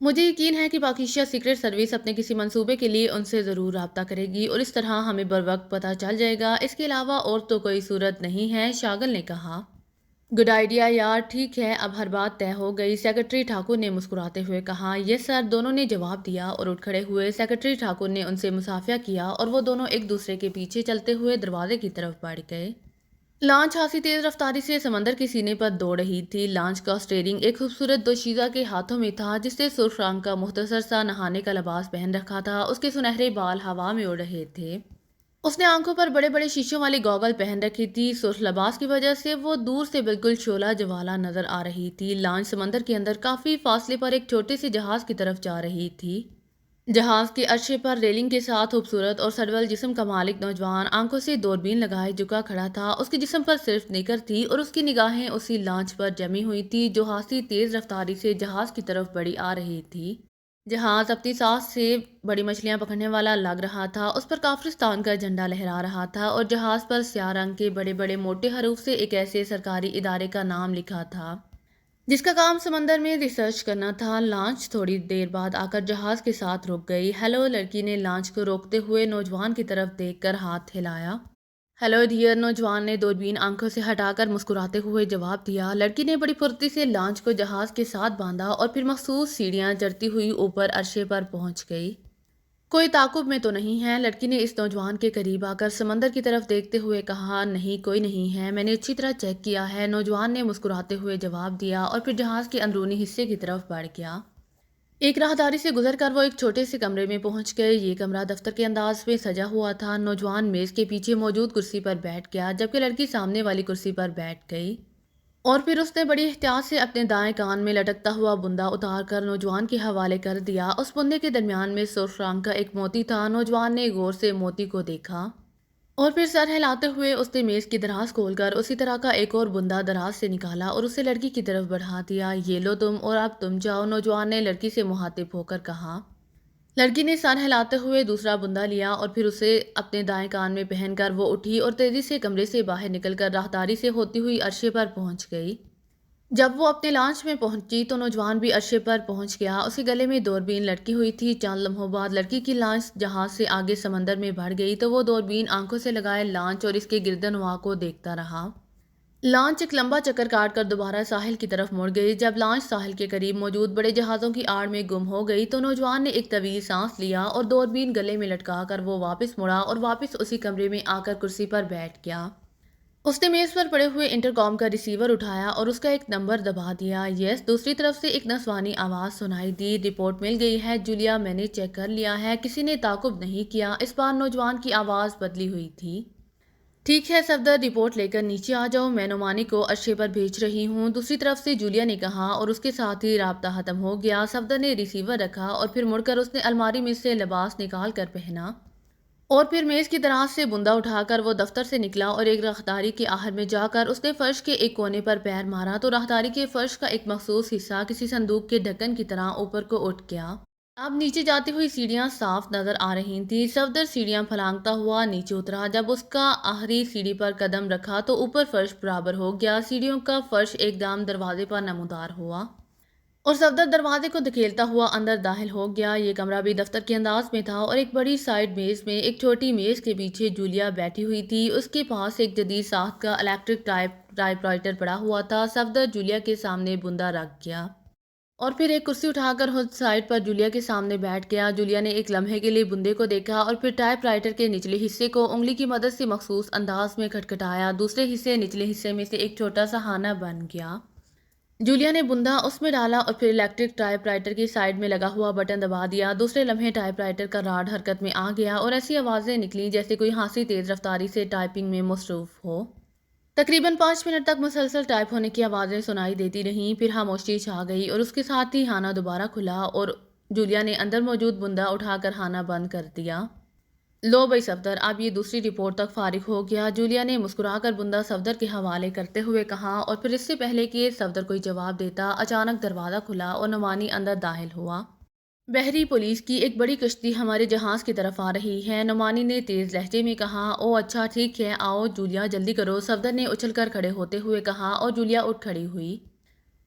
مجھے یقین ہے کہ پاکستان سیکرٹ سروس اپنے کسی منصوبے کے لیے ان سے ضرور رابطہ کرے گی اور اس طرح ہمیں بروقت پتہ چل جائے گا۔ اس کے علاوہ اور تو کوئی صورت نہیں ہے، شاگل نے کہا۔ گڈ آئیڈیا یار، ٹھیک ہے اب ہر بات طے ہو گئی، سیکرٹری ٹھاکر نے مسکراتے ہوئے کہا۔ یس سر، دونوں نے جواب دیا اور اٹھ کھڑے ہوئے۔ سیکرٹری ٹھاکر نے ان سے مصافحہ کیا اور وہ دونوں ایک دوسرے کے پیچھے چلتے ہوئے دروازے کی طرف بڑھ گئے۔ لانچ خاصی تیز رفتاری سے سمندر کے سینے پر دوڑ رہی تھی۔ لانچ کا اسٹیئرنگ ایک خوبصورت دوشیزہ کے ہاتھوں میں تھا جس نے سرخ رنگ کا مختصر سا نہانے کا لباس پہن رکھا تھا۔ اس کے سنہرے بال ہوا میں اڑ رہے تھے۔ اس نے آنکھوں پر بڑے بڑے شیشوں والی گوگل پہن رکھی تھی۔ سرخ لباس کی وجہ سے وہ دور سے بالکل شعلہ جوالا نظر آ رہی تھی۔ لانچ سمندر کے اندر کافی فاصلے پر ایک چھوٹے سے جہاز کی طرف جا رہی تھی۔ جہاز کے عرصے پر ریلنگ کے ساتھ خوبصورت اور سڈول جسم کا مالک نوجوان آنکھوں سے دوربین لگائے جھکا کھڑا تھا۔ اس کے جسم پر صرف نکر تھی اور اس کی نگاہیں اسی لانچ پر جمی ہوئی تھی جو خاصی تیز رفتاری سے جہاز کی طرف بڑھی آ رہی تھی۔ جہاز اپنی سانس سے بڑی مچھلیاں پکڑنے والا لگ رہا تھا۔ اس پر کافرستان کا جھنڈا لہرا رہا تھا اور جہاز پر سیاہ رنگ کے بڑے بڑے موٹے حروف سے ایک ایسے سرکاری ادارے کا نام لکھا تھا جس کا کام سمندر میں ریسرچ کرنا تھا۔ لانچ تھوڑی دیر بعد آ کر جہاز کے ساتھ رک گئی۔ ہیلو، لڑکی نے لانچ کو روکتے ہوئے نوجوان کی طرف دیکھ کر ہاتھ ہلایا۔ ہیلو ڈیئر، نوجوان نے دوربین آنکھوں سے ہٹا کر مسکراتے ہوئے جواب دیا۔ لڑکی نے بڑی پھرتی سے لانچ کو جہاز کے ساتھ باندھا اور پھر مخصوص سیڑھیاں چڑھتی ہوئی اوپر عرشے پر پہنچ گئی۔ کوئی تعاقب میں تو نہیں ہے؟ لڑکی نے اس نوجوان کے قریب آ کر سمندر کی طرف دیکھتے ہوئے کہا۔ نہیں، کوئی نہیں ہے، میں نے اچھی طرح چیک کیا ہے، نوجوان نے مسکراتے ہوئے جواب دیا اور پھر جہاز کے اندرونی حصے کی طرف بڑھ گیا۔ ایک راہداری سے گزر کر وہ ایک چھوٹے سے کمرے میں پہنچ گئے۔ یہ کمرہ دفتر کے انداز میں سجا ہوا تھا۔ نوجوان میز کے پیچھے موجود کرسی پر بیٹھ گیا جبکہ لڑکی سامنے والی کرسی پر بیٹھ گئی اور پھر اس نے بڑی احتیاط سے اپنے دائیں کان میں لٹکتا ہوا بندہ اتار کر نوجوان کے حوالے کر دیا۔ اس بندے کے درمیان میں سرخ رنگ کا ایک موتی تھا۔ نوجوان نے غور سے موتی کو دیکھا اور پھر سر ہلاتے ہوئے اس نے میز کی دراز کھول کر اسی طرح کا ایک اور بندہ دراز سے نکالا اور اسے لڑکی کی طرف بڑھا دیا۔ یہ لو تم، اور اب تم جاؤ، نوجوان نے لڑکی سے مخاطب ہو کر کہا۔ لڑکی نے سر ہلاتے ہوئے دوسرا بندہ لیا اور پھر اسے اپنے دائیں کان میں پہن کر وہ اٹھی اور تیزی سے کمرے سے باہر نکل کر راہداری سے ہوتی ہوئی عرشے پر پہنچ گئی۔ جب وہ اپنے لانچ میں پہنچی تو نوجوان بھی عرشے پر پہنچ گیا۔ اس کے گلے میں دوربین لٹکی ہوئی تھی۔ چند لمحوں بعد لڑکی کی لانچ جہاز سے آگے سمندر میں بڑھ گئی تو وہ دوربین آنکھوں سے لگائے لانچ اور اس کے گردنواں کو دیکھتا رہا۔ لانچ ایک لمبا چکر کاٹ کر دوبارہ ساحل کی طرف مڑ گئی۔ جب لانچ ساحل کے قریب موجود بڑے جہازوں کی آڑ میں گم ہو گئی تو نوجوان نے ایک طویل سانس لیا اور دوربین گلے میں لٹکا کر وہ واپس مڑا اور واپس اسی کمرے میں آ کر کرسی پر بیٹھ گیا۔ اس نے میز پر پڑے ہوئے انٹرکام کا ریسیور اٹھایا اور اس کا ایک نمبر دبا دیا۔ یس، دوسری طرف سے ایک نسوانی آواز سنائی دی۔ رپورٹ مل گئی ہے جولیا، میں نے چیک کر لیا ہے، کسی نے تعاقب نہیں کیا۔ اس بار نوجوان کی آواز بدلی ہوئی تھی۔ ٹھیک ہے صفدر، رپورٹ لے کر نیچے آ جاؤ، میں نعمانی کو عرشے پر بھیج رہی ہوں، دوسری طرف سے جولیا نے کہا اور اس کے ساتھ ہی رابطہ ختم ہو گیا۔ صفدر نے ریسیور رکھا اور پھر مڑ کر اس نے الماری میں سے لباس نکال کر پہنا اور پھر میز کی دراز سے بندہ اٹھا کر وہ دفتر سے نکلا اور ایک راہداری کے آخر میں جا کر اس نے فرش کے ایک کونے پر پیر مارا تو راہداری کے فرش کا ایک مخصوص حصہ کسی صندوق کے ڈھکن کی طرح اوپر کو اٹھ گیا۔ اب نیچے جاتی ہوئی سیڑھیاں صاف نظر آ رہی تھیں۔ صفدر سیڑھیاں پھلانگتا ہوا نیچے اترا۔ جب اس کا آخری سیڑھی پر قدم رکھا تو اوپر فرش برابر ہو گیا۔ سیڑھیوں کا فرش ایک دم دروازے پر نمودار ہوا اور صفدر دروازے کو دھکیلتا ہوا اندر داخل ہو گیا۔ یہ کمرہ بھی دفتر کے انداز میں تھا اور ایک بڑی سائیڈ میز میں ایک چھوٹی میز کے پیچھے جولیا بیٹھی ہوئی تھی۔ اس کے پاس ایک جدید ساخت کا الیکٹرک ٹائپ رائٹر پڑا ہوا تھا۔ صفدر جولیا کے سامنے بندہ رکھ گیا اور پھر ایک کرسی اٹھا کر خود سائیڈ پر جولیا کے سامنے بیٹھ گیا۔ جولیا نے ایک لمحے کے لیے بندے کو دیکھا اور پھر ٹائپ رائٹر کے نچلے حصے کو انگلی کی مدد سے مخصوص انداز میں کھٹکھٹایا۔ دوسرے حصے نچلے حصے میں سے ایک چھوٹا سا خانہ بن گیا۔ جولیا نے بندہ اس میں ڈالا اور پھر الیکٹرک ٹائپ رائٹر کی سائیڈ میں لگا ہوا بٹن دبا دیا۔ دوسرے لمحے ٹائپ رائٹر کا راڈ حرکت میں آ گیا اور ایسی آوازیں نکلیں جیسے کوئی خاصی تیز رفتاری سے ٹائپنگ میں مصروف ہو۔ تقریباً 5 منٹ تک مسلسل ٹائپ ہونے کی آوازیں سنائی دیتی رہیں، پھر خاموشی چھا گئی اور اس کے ساتھ ہی خانہ دوبارہ کھلا اور جولیا نے اندر موجود بندہ اٹھا کر خانہ بند کر دیا۔ لو بھائی صفدر، اب یہ دوسری رپورٹ تک فارغ ہو گیا، جولیا نے مسکرا کر بندہ صفدر کے حوالے کرتے ہوئے کہا اور پھر اس سے پہلے کہ صفدر کوئی جواب دیتا اچانک دروازہ کھلا اور نعمانی اندر داخل ہوا۔ بحری پولیس کی ایک بڑی کشتی ہمارے جہاز کی طرف آ رہی ہے، نعمانی نے تیز لہجے میں کہا۔ او اچھا، ٹھیک ہے، آؤ جولیا جلدی کرو، صفدر نے اچھل کر کھڑے ہوتے ہوئے کہا اور جولیا اٹھ کھڑی ہوئی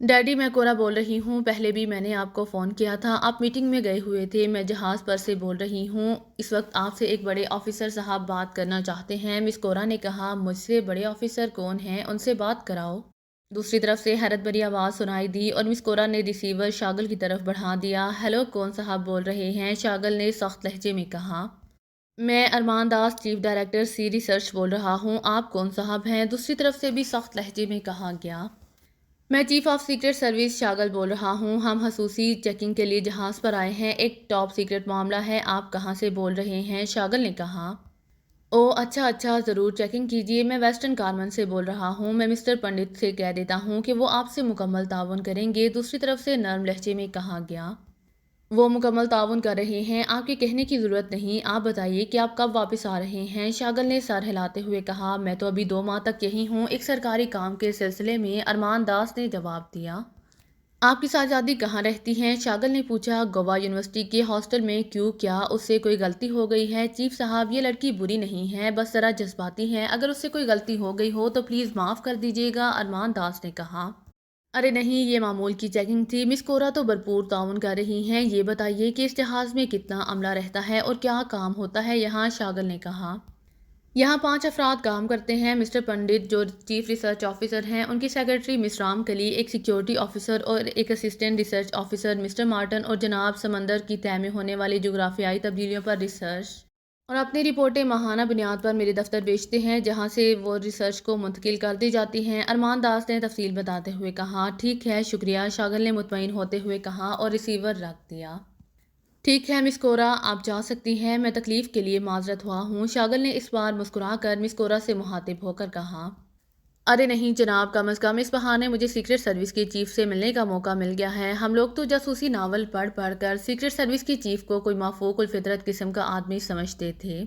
ڈیڈی میں کورا بول رہی ہوں، پہلے بھی میں نے آپ کو فون کیا تھا، آپ میٹنگ میں گئے ہوئے تھے، میں جہاز پر سے بول رہی ہوں، اس وقت آپ سے ایک بڑے آفیسر صاحب بات کرنا چاہتے ہیں۔ مس کورا نے کہا، مجھ سے بڑے آفیسر کون ہیں، ان سے بات کراؤ۔ دوسری طرف سے حیرت بھری آواز سنائی دی اور مس کورا نے ریسیور شاگل کی طرف بڑھا دیا۔ ہیلو، کون صاحب بول رہے ہیں؟ شاگل نے سخت لہجے میں کہا۔ میں ارمان Das, chief director C research بول رہا ہوں، آپ کون صاحب ہیں؟ دوسری طرف سے بھی سخت لہجے میں کہا گیا۔ میں چیف آف سیکرٹ سروس شاگل بول رہا ہوں، ہم خصوصی چیکنگ کے لیے جہاز پر آئے ہیں، ایک ٹاپ سیکرٹ معاملہ ہے، آپ کہاں سے بول رہے ہیں؟ شاگل نے کہا۔ او اچھا، ضرور چیکنگ کیجیے، میں ویسٹرن کارمن سے بول رہا ہوں، میں مسٹر پنڈت سے کہہ دیتا ہوں کہ وہ آپ سے مکمل تعاون کریں گے۔ دوسری طرف سے نرم لہجے میں کہا گیا۔ وہ مکمل تعاون کر رہے ہیں، آپ کے کہنے کی ضرورت نہیں، آپ بتائیے کہ آپ کب واپس آ رہے ہیں؟ شاگل نے سر ہلاتے ہوئے کہا، میں تو ابھی 2 ماہ تک یہی ہوں، ایک سرکاری کام کے سلسلے میں، ارمان داس نے جواب دیا۔ آپ کی صاحبزادی کہاں رہتی ہیں؟ شاگل نے پوچھا۔ گوا یونیورسٹی کے ہاسٹل میں۔ کیوں، کیا اس سے کوئی غلطی ہو گئی ہے؟ چیف صاحب، یہ لڑکی بری نہیں ہے، بس ذرا جذباتی ہے، اگر اس سے کوئی غلطی ہو گئی ہو تو پلیز معاف کر دیجیے گا، ارمان داس نے کہا۔ ارے نہیں، یہ معمول کی چیکنگ تھی، مس کورا تو بھرپور تعاون کر رہی ہیں، یہ بتائیے کہ اس جہاز میں کتنا عملہ رہتا ہے اور کیا کام ہوتا ہے یہاں؟ شاگل نے کہا۔ یہاں 5 افراد کام کرتے ہیں، مسٹر پنڈت جو چیف ریسرچ آفیسر ہیں، ان کی سیکرٹری مس رام کلی، ایک سیکیورٹی آفیسر اور ایک assistant research officer mister Martin, اور جناب سمندر کی تہہ میں ہونے والی جغرافیائی تبدیلیوں پر ریسرچ اور اپنی رپورٹیں ماہانہ بنیاد پر میرے دفتر بھیجتے ہیں، جہاں سے وہ ریسرچ کو منتقل کر دی جاتی ہیں، ارمان داس نے تفصیل بتاتے ہوئے کہا۔ ٹھیک ہے، شکریہ، شاگل نے مطمئن ہوتے ہوئے کہا اور ریسیور رکھ دیا۔ ٹھیک ہے مس کورا، آپ جا سکتی ہیں، میں تکلیف کے لیے معذرت ہوا ہوں، شاگل نے اس بار مسکرا کر مس کورا سے مخاطب ہو کر کہا۔ ارے نہیں جناب، کم از کم اس بہانے مجھے سیکرٹ سروس کے چیف سے ملنے کا موقع مل گیا ہے، ہم لوگ تو جاسوسی ناول پڑھ پڑھ کر سیکرٹ سروس کے چیف کو کوئی مافوق الفطرت قسم کا آدمی سمجھتے تھے،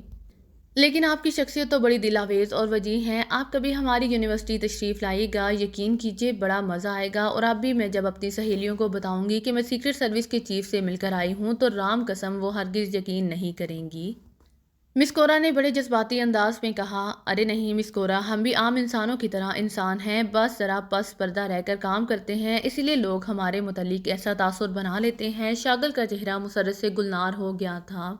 لیکن آپ کی شخصیت تو بڑی دل آویز اور وجیح ہے، آپ کبھی ہماری یونیورسٹی تشریف لائیے گا، یقین کیجیے بڑا مزہ آئے گا، اور اب بھی میں جب اپنی سہیلیوں کو بتاؤں گی کہ میں سیکرٹ سروس کے چیف سے مل کر آئی ہوں تو رام قسم وہ ہرگز یقین نہیں کریں گی۔ مس کورا نے بڑے جذباتی انداز میں کہا۔ ارے نہیں مس کورا، ہم بھی عام انسانوں کی طرح انسان ہیں، بس ذرا پس پردہ رہ کر کام کرتے ہیں، اسی لیے لوگ ہمارے متعلق ایسا تاثر بنا لیتے ہیں۔ شاگل کا چہرہ مسرت سے گلنار ہو گیا تھا۔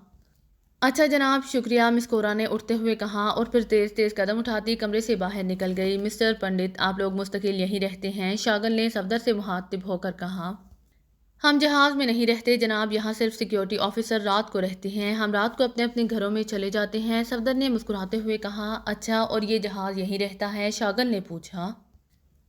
اچھا جناب، شکریہ، مس کورا نے اٹھتے ہوئے کہا اور پھر تیز تیز قدم اٹھاتی کمرے سے باہر نکل گئی۔ مسٹر پنڈت، آپ لوگ مستقل یہیں رہتے ہیں؟ شاگل نے صفدر سے مخاطب ہو کر کہا۔ ہم جہاز میں نہیں رہتے جناب، یہاں صرف سیکیورٹی آفیسر رات کو رہتے ہیں، ہم رات کو اپنے اپنے گھروں میں چلے جاتے ہیں، صفدر نے مسکراتے ہوئے کہا۔ اچھا، اور یہ جہاز یہیں رہتا ہے؟ شاگل نے پوچھا۔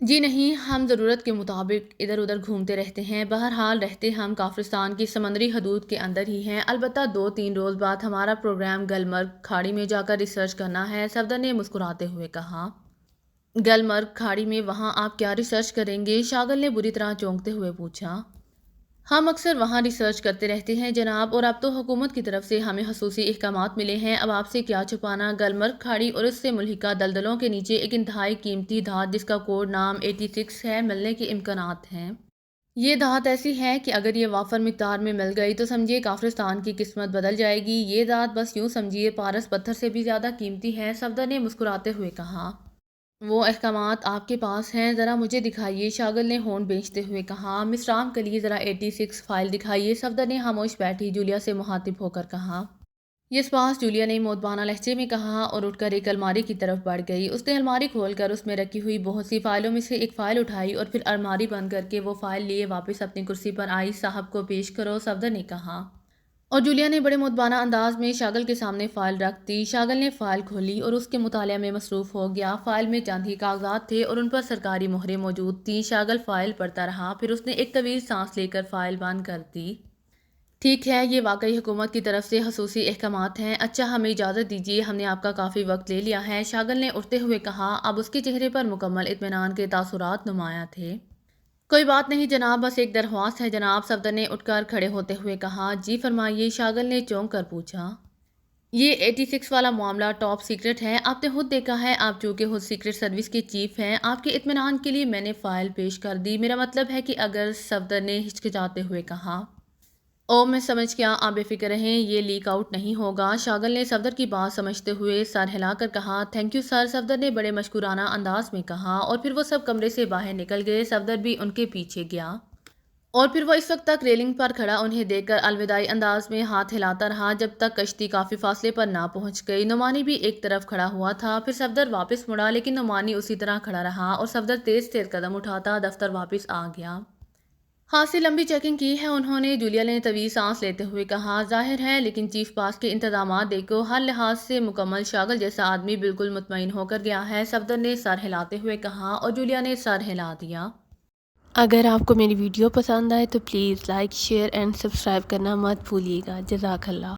جی نہیں، ہم ضرورت کے مطابق ادھر ادھر گھومتے رہتے ہیں، بہرحال رہتے ہم کافرستان کی سمندری حدود کے اندر ہی ہیں، البتہ 2-3 روز بعد ہمارا پروگرام گلمرگ کھاڑی میں جا کر ریسرچ کرنا ہے، صفدر نے مسکراتے ہوئے کہا۔ گلمرگ کھاڑی میں، وہاں آپ کیا ریسرچ کریں گے؟ شاگل نے بری طرح چونکتے ہوئے پوچھا۔ ہم اکثر وہاں ریسرچ کرتے رہتے ہیں جناب، اور اب تو حکومت کی طرف سے ہمیں خصوصی احکامات ملے ہیں، اب آپ سے کیا چھپانا، گلمرگ کھاڑی اور اس سے ملحقہ دلدلوں کے نیچے ایک انتہائی قیمتی دھات جس کا کوڈ نام 86 ہے ملنے کے امکانات ہیں۔ یہ دھات ایسی ہے کہ اگر یہ وافر مقدار میں مل گئی تو سمجھیے کافرستان کی قسمت بدل جائے گی، یہ دھات بس یوں سمجھیے پارس پتھر سے بھی زیادہ قیمتی ہے، صفدر نے مسکراتے ہوئے کہا۔ وہ احکامات آپ کے پاس ہیں، ذرا مجھے دکھائیے، شاگل نے ہونٹ بھینچتے ہوئے کہا۔ مس رام کے لیے ذرا 86 فائل دکھائیے، صفدر نے خاموش بیٹھی جولیا سے مخاطب ہو کر کہا۔ یس باس، جولیا نے مودبانہ لہجے میں کہا اور اٹھ کر ایک الماری کی طرف بڑھ گئی، اس نے الماری کھول کر اس میں رکھی ہوئی بہت سی فائلوں میں سے ایک فائل اٹھائی اور پھر الماری بند کر کے وہ فائل لیے واپس اپنی کرسی پر آئی۔ صاحب کو پیش کرو، صفدر نے کہا، اور جولیا نے بڑے مودبانہ انداز میں شاگل کے سامنے فائل رکھ دی۔ شاگل نے فائل کھولی اور اس کے مطالعہ میں مصروف ہو گیا، فائل میں چند ہی کاغذات تھے اور ان پر سرکاری مہریں موجود تھیں۔ شاگل فائل پڑھتا رہا، پھر اس نے ایک طویل سانس لے کر فائل بند کر دی۔ ٹھیک ہے، یہ واقعی حکومت کی طرف سے خصوصی احکامات ہیں، اچھا ہمیں اجازت دیجیے، ہم نے آپ کا کافی وقت لے لیا ہے، شاگل نے اٹھتے ہوئے کہا، اب اس کے چہرے پر مکمل اطمینان کے تاثرات نمایاں تھے۔ کوئی بات نہیں جناب، بس ایک درخواست ہے جناب، صفدر نے اٹھ کر کھڑے ہوتے ہوئے کہا۔ جی فرمائیے، شاگل نے چونک کر پوچھا۔ یہ 86 والا معاملہ ٹاپ سیکرٹ ہے، آپ نے خود دیکھا ہے، آپ چونکہ خود سیکرٹ سروس کے چیف ہیں، آپ کے اطمینان کے لیے میں نے فائل پیش کر دی، میرا مطلب ہے کہ اگر، صفدر نے ہچکچاتے ہوئے کہا۔ او میں سمجھ گیا، آپ بے فکر رہیں، یہ لیک آؤٹ نہیں ہوگا۔ شاگل نے صفدر کی بات سمجھتے ہوئے سر ہلا کر کہا، تھینک یو سر۔ صفدر نے بڑے مشکورانہ انداز میں کہا اور پھر وہ سب کمرے سے باہر نکل گئے۔ صفدر بھی ان کے پیچھے گیا اور پھر وہ اس وقت تک ریلنگ پر کھڑا انہیں دیکھ کر الوداعی انداز میں ہاتھ ہلاتا رہا جب تک کشتی کافی فاصلے پر نہ پہنچ گئی۔ نعمانی بھی ایک طرف کھڑا ہوا تھا۔ پھر صفدر واپس مڑا لیکن نعمانی اسی طرح کھڑا رہا اور صفدر تیز تیز قدم اٹھاتا دفتر واپس آ گیا۔ ہاتھ سے لمبی چیکنگ کی ہے انہوں نے، جولیا نے طویل سانس لیتے ہوئے کہا۔ ظاہر ہے، لیکن چیف باس کے انتظامات دیکھو، ہر لحاظ سے مکمل۔ شاگل جیسا آدمی بالکل مطمئن ہو کر گیا ہے، صفدر نے سر ہلاتے ہوئے کہا اور جولیا نے سر ہلا دیا۔ اگر آپ کو میری ویڈیو پسند آئے تو please like, share and subscribe کرنا مت بھولیے گا۔ جزاک اللہ۔